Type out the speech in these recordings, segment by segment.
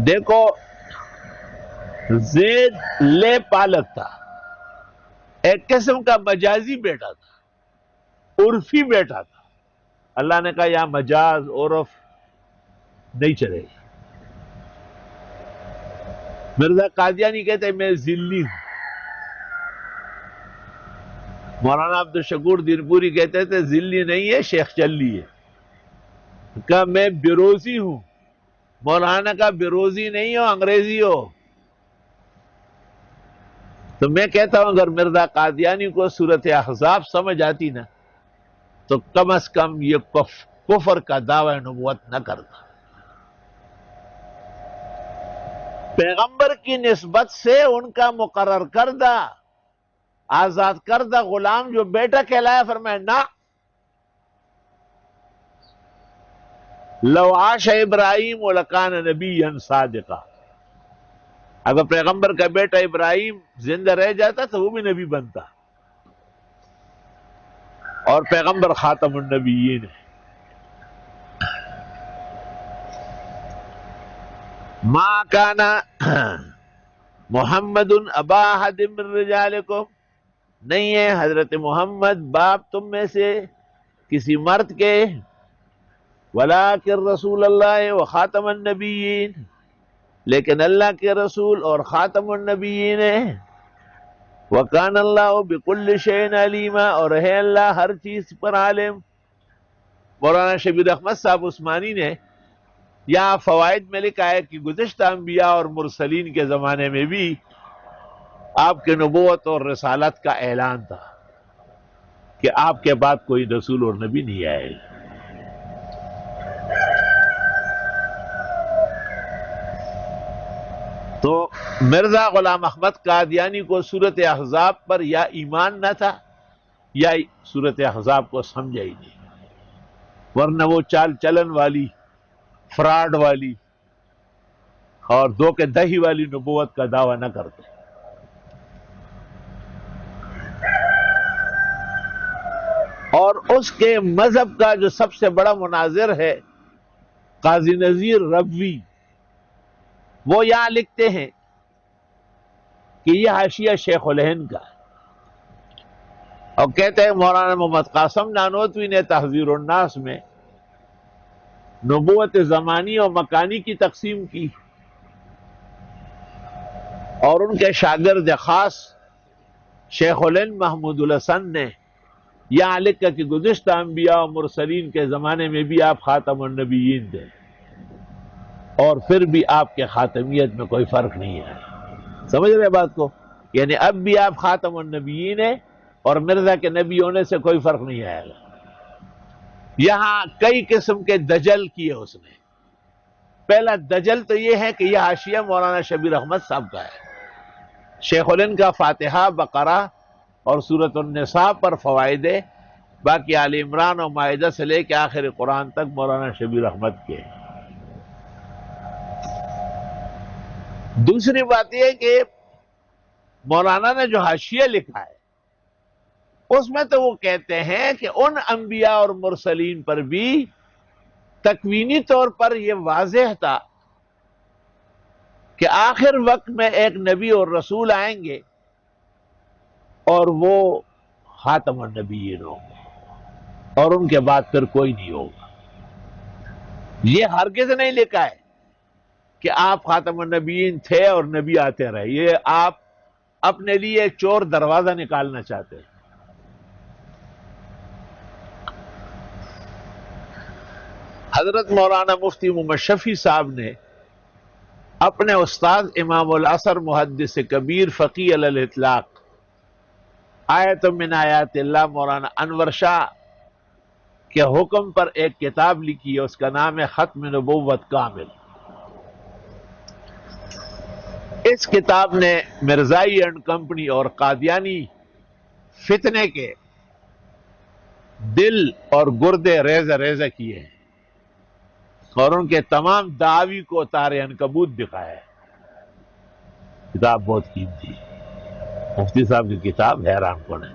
دیکھو زید لے پالک تھا، ایک قسم کا مجازی بیٹا تھا، عرفی بیٹا تھا. اللہ نے کہا یہاں مجاز عرف نہیں چلے گا. مرزا قادیانی کہتے ہیں میں ذلی ہوں، مولانا عبدالشکور دینپوری کہتے تھے ذلی نہیں ہے شیخ چلی ہے. کہا میں بیروزی ہوں، مولانا کا بیروزی نہیں ہو انگریزی ہو. تو میں کہتا ہوں اگر مرزا قادیانی کو صورت احزاب سمجھ آتی نا تو کم از کم یہ کفر کا دعوی نبوت نہ کرتا. پیغمبر کی نسبت سے ان کا مقرر کردہ آزاد کردہ غلام جو بیٹا کہلایا، فرمایا نہ، لو عاش ابراہیم ولکان نبیا صادقا، اگر پیغمبر کا بیٹا ابراہیم زندہ رہ جاتا تو وہ بھی نبی بنتا، اور پیغمبر خاتم النبیین ہے. ما کان محمد ابا احد من رجالکم، نہیں ہے حضرت محمد باپ تم میں سے کسی مرد کے، ولیکن رسول اللہ و خاتم النبیین، لیکن اللہ کے رسول اور خاتم النبیین ہے. وکان اللہ بکل شیء علیما، اور ہے اللہ ہر چیز پر عالم. مولانا شبیر احمد صاحب عثمانی نے یہاں فوائد میں لکھا ہے کہ گزشتہ انبیاء اور مرسلین کے زمانے میں بھی آپ کے نبوت اور رسالت کا اعلان تھا کہ آپ کے بعد کوئی رسول اور نبی نہیں آئے گا. تو مرزا غلام احمد قادیانی کو صورت احزاب پر یا ایمان نہ تھا یا صورت احزاب کو سمجھا ہی نہیں، ورنہ وہ چال چلن والی، فراڈ والی اور دھوکے دہی والی نبوت کا دعویٰ نہ کرتے. اور اس کے مذہب کا جو سب سے بڑا مناظر ہے قاضی نذیر ربوی، وہ یہاں لکھتے ہیں کہ یہ حاشیہ شیخ الہند کا ہے، اور کہتے ہیں مولانا محمد قاسم نانوتوی نے تحذیر الناس میں نبوت زمانی اور مکانی کی تقسیم کی، اور ان کے شاگرد خاص شیخ الہند محمود الحسن نے یہاں لکھا کہ گزشتہ انبیاء و مرسلین کے زمانے میں بھی آپ خاتم النبیین تھے، اور پھر بھی آپ کے خاتمیت میں کوئی فرق نہیں ہے. سمجھ رہے بات کو؟ یعنی اب بھی آپ خاتم النبیین ہیں اور مرزا کے نبی ہونے سے کوئی فرق نہیں آئے گا. یہاں کئی قسم کے دجل کیے اس نے. پہلا دجل تو یہ ہے کہ یہ حاشیہ مولانا شبیر احمد صاحب کا ہے. شیخ الہند کا فاتحہ، بقرہ اور سورۃ النساء پر فوائد ہے، باقی آل عمران اور مائدہ سے لے کے آخر قرآن تک مولانا شبیر احمد کے. دوسری بات یہ کہ مولانا نے جو حاشیہ لکھا ہے اس میں تو وہ کہتے ہیں کہ ان انبیاء اور مرسلین پر بھی تکوینی طور پر یہ واضح تھا کہ آخر وقت میں ایک نبی اور رسول آئیں گے اور وہ خاتم النبیین ہوں گے، اور ان کے بعد پھر کوئی نہیں ہوگا. یہ ہرگز نہیں لکھا ہے کہ آپ خاتم النبیین تھے اور نبی آتے رہے. یہ آپ اپنے لیے چور دروازہ نکالنا چاہتے ہیں. حضرت مولانا مفتی محمد شفیع صاحب نے اپنے استاد امام العصر محدث کبیر فقیہ علی الاطلاق آیت من آیات اللہ مولانا انور شاہ کے حکم پر ایک کتاب لکھی ہے، اس کا نام ہے ختم نبوت کامل. اس کتاب نے مرزائی اینڈ کمپنی اور قادیانی فتنے کے دل اور گردے ریزہ ریزہ کیے ہیں، اور ان کے تمام دعوی کو تار عنکبوت دکھایا ہے. کتاب بہت قیمتی ہے، مفتی صاحب کی کتاب حیران کن ہے.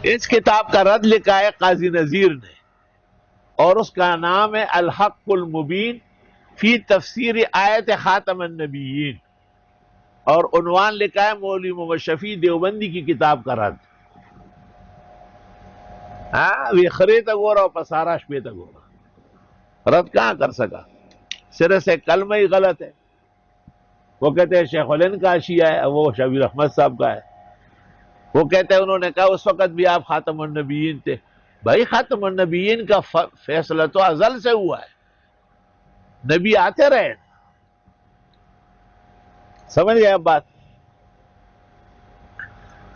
اس کتاب کا رد لکھا ہے قاضی نذیر نے، اور اس کا نام ہے الحق المبین فی تفسیر آیت خاتم النبیین، اور عنوان لکھا ہے مولوی محمد شفیع دیوبندی کی کتاب کا رد. یہ خریتا گورا پسارا شپیتا گورا رد کہاں کر سکا؟ سرے سے کلمہ ہی غلط ہے. وہ کہتے ہیں شیخ الہند کا اشیاء ہے، وہ شبیر احمد صاحب کا ہے. وہ کہتے ہیں انہوں نے کہا اس وقت بھی آپ خاتم النبیین تھے. بھائی خاتم النبیین کا فیصلہ تو ازل سے ہوا ہے، نبی آتے رہے. سمجھ گئے اب بات؟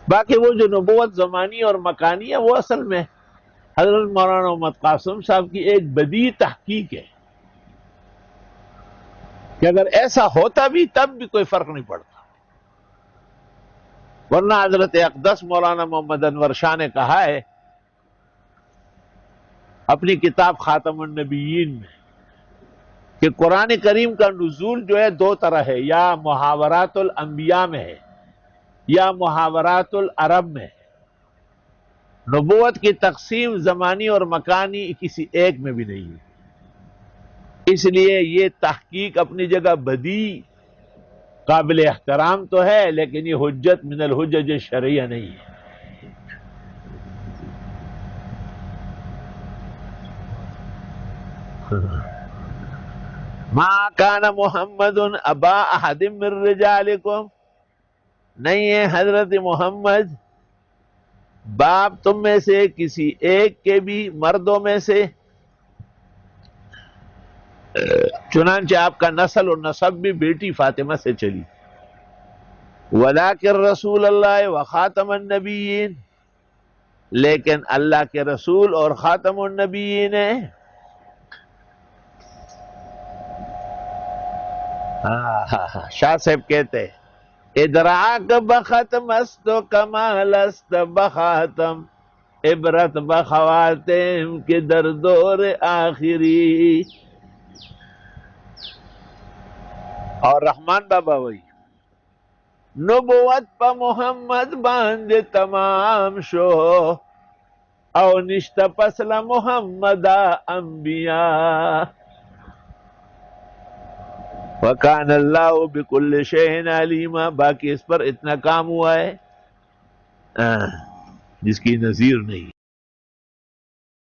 باقی وہ جو نبوت زمانی اور مکانی ہے وہ اصل میں حضرت مولانا محمد قاسم صاحب کی ایک بدیع تحقیق ہے کہ اگر ایسا ہوتا بھی تب بھی کوئی فرق نہیں پڑتا. ورنہ حضرت اقدس مولانا محمد انور شاہ نے کہا ہے اپنی کتاب خاتم النبیین میں کہ قرآن کریم کا نزول جو ہے دو طرح ہے، یا محاورات الانبیاء میں ہے یا محاورات العرب میں ہے. نبوت کی تقسیم زمانی اور مکانی کسی ایک میں بھی نہیں ہے. اس لیے یہ تحقیق اپنی جگہ بدیع قابل احترام تو ہے، لیکن یہ حجت من الحجج شرعیہ نہیں ہے. ما کان محمد ابا احد من رجالکم، نہیں ہے حضرت محمد باپ تم میں سے کسی ایک کے بھی مردوں میں سے، چنانچہ آپ کا نسل اور نسب بھی بیٹی فاطمہ سے چلی. ولیکن رسول اللہ و خاتم النبیین، لیکن اللہ کے رسول اور خاتم النبیین ہیں. شاہ صاحب کہتے ہیں ادراک بختم است و کمال است بخاتم، عبرت بخواتم کے در دور آخری. اور رحمان بابا وہی نبوت پا محمد باند تمام شو، او نشت پسل محمد انبیاء، وکان اللہ بکل شیء علیما. باقی اس پر اتنا کام ہوا ہے جس کی نظیر نہیں.